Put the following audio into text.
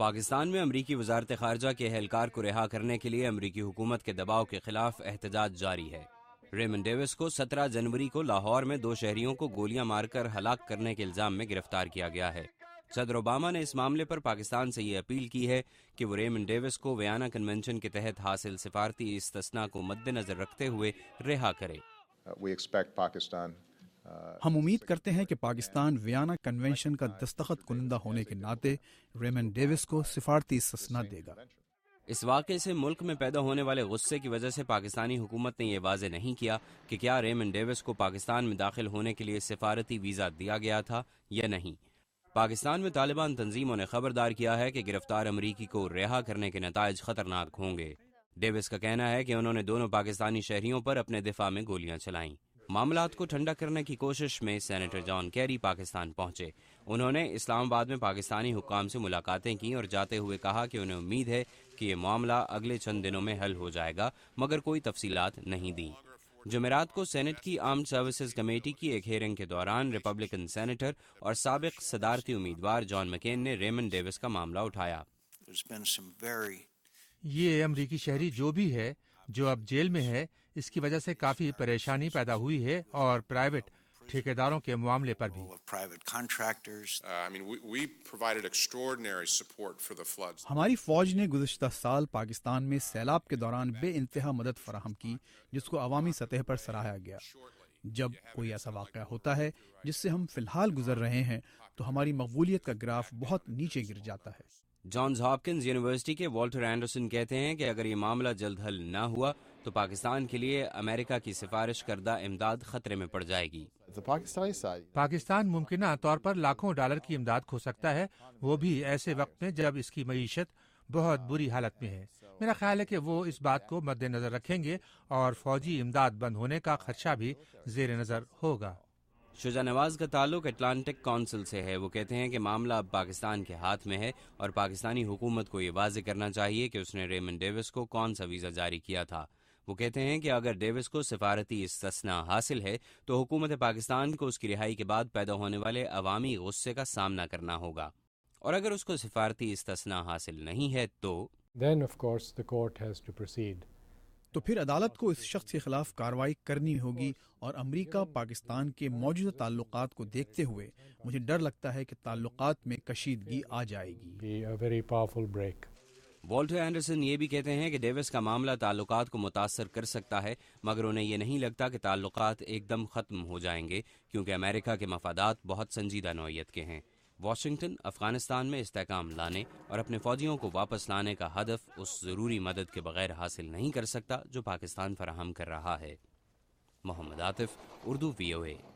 پاکستان میں امریکی وزارت خارجہ کے اہلکار کو رہا کرنے کے لیے امریکی حکومت کے دباؤ کے خلاف احتجاج جاری ہے۔ ریمنڈ ڈیوس کو 17 جنوری کو لاہور میں 2 شہریوں کو گولیاں مار کر ہلاک کرنے کے الزام میں گرفتار کیا گیا ہے۔ صدر اوباما نے اس معاملے پر پاکستان سے یہ اپیل کی ہے کہ وہ ریمنڈ ڈیوس کو ویانا کنونشن کے تحت حاصل سفارتی استثناء کو مد نظر رکھتے ہوئے رہا کرے۔ ہم امید کرتے ہیں کہ پاکستان ویانا کنونشن کا دستخط کنندہ ہونے کے ناطے ریمنڈ ڈیوس کو سفارتی استثناء دے گا۔ اس واقعے سے ملک میں پیدا ہونے والے غصے کی وجہ سے پاکستانی حکومت نے یہ واضح نہیں کیا کہ کیا ریمنڈ ڈیوس کو پاکستان میں داخل ہونے کے لیے سفارتی ویزا دیا گیا تھا یا نہیں۔ پاکستان میں طالبان تنظیموں نے خبردار کیا ہے کہ گرفتار امریکی کو رہا کرنے کے نتائج خطرناک ہوں گے۔ ڈیوس کا کہنا ہے کہ انہوں نے دونوں پاکستانی شہریوں پر اپنے دفاع میں گولیاں چلائیں۔ معاملات کو ٹھنڈا کرنے کی کوشش میں سینیٹر جان کیری پاکستان پہنچے۔ انہوں نے اسلام آباد میں پاکستانی حکام سے ملاقاتیں کی اور جاتے ہوئے کہا کہ انہیں امید ہے کہ یہ معاملہ اگلے چند دنوں میں حل ہو جائے گا، مگر کوئی تفصیلات نہیں دیں۔ جمعرات کو سینٹ کی آرمڈ سروسز کمیٹی کی ایک ہیئرنگ کے دوران ریپبلکن سینیٹر اور سابق صدارتی امیدوار جان مکین نے ریمنڈ ڈیوس کا معاملہ اٹھایا۔ یہ امریکی شہری جو بھی ہے جو اب جیل میں ہے، اس کی وجہ سے کافی پریشانی پیدا ہوئی ہے، اور پرائیویٹ ٹھیکیداروں کے معاملے پر بھی۔ ہماری فوج نے گزشتہ سال پاکستان میں سیلاب کے دوران بے انتہا مدد فراہم کی، جس کو عوامی سطح پر سراہا گیا۔ جب کوئی ایسا واقعہ ہوتا ہے جس سے ہم فی الحال گزر رہے ہیں تو ہماری مقبولیت کا گراف بہت نیچے گر جاتا ہے۔ جانز ہاپکنز یونیورسٹی کے والٹر اینڈرسن کہتے ہیں کہ اگر یہ معاملہ جلد حل نہ ہوا تو پاکستان کے لیے امریکہ کی سفارش کردہ امداد خطرے میں پڑ جائے گی۔ پاکستان ممکنہ طور پر لاکھوں ڈالر کی امداد کھو سکتا ہے، وہ بھی ایسے وقت میں جب اس کی معیشت بہت بری حالت میں ہے۔ میرا خیال ہے کہ وہ اس بات کو مد نظر رکھیں گے اور فوجی امداد بند ہونے کا خدشہ بھی زیر نظر ہوگا۔ شجاع نواز کا تعلق اٹلانٹک کونسل سے ہے۔ وہ کہتے ہیں کہ معاملہ اب پاکستان کے ہاتھ میں ہے اور پاکستانی حکومت کو یہ واضح کرنا چاہیے کہ اس نے ریمنڈ ڈیوس کو کون سا ویزا جاری کیا تھا۔ وہ کہتے ہیں کہ اگر ڈیوس کو سفارتی استثناء حاصل ہے تو حکومت پاکستان کو اس کی رہائی کے بعد پیدا ہونے والے عوامی غصے کا سامنا کرنا ہوگا، اور اگر اس کو سفارتی استثناء حاصل نہیں ہے تو پھر عدالت کو اس شخص کے خلاف کارروائی کرنی ہوگی، اور امریکہ پاکستان کے موجودہ تعلقات کو دیکھتے ہوئے مجھے ڈر لگتا ہے کہ تعلقات میں کشیدگی آ جائے گی۔ والٹر اینڈرسن یہ بھی کہتے ہیں کہ ڈیوس کا معاملہ تعلقات کو متاثر کر سکتا ہے، مگر انہیں یہ نہیں لگتا کہ تعلقات ایک دم ختم ہو جائیں گے، کیونکہ امریکہ کے مفادات بہت سنجیدہ نوعیت کے ہیں۔ واشنگٹن افغانستان میں استحکام لانے اور اپنے فوجیوں کو واپس لانے کا ہدف اس ضروری مدد کے بغیر حاصل نہیں کر سکتا جو پاکستان فراہم کر رہا ہے۔ محمد عاطف، اردو VOA۔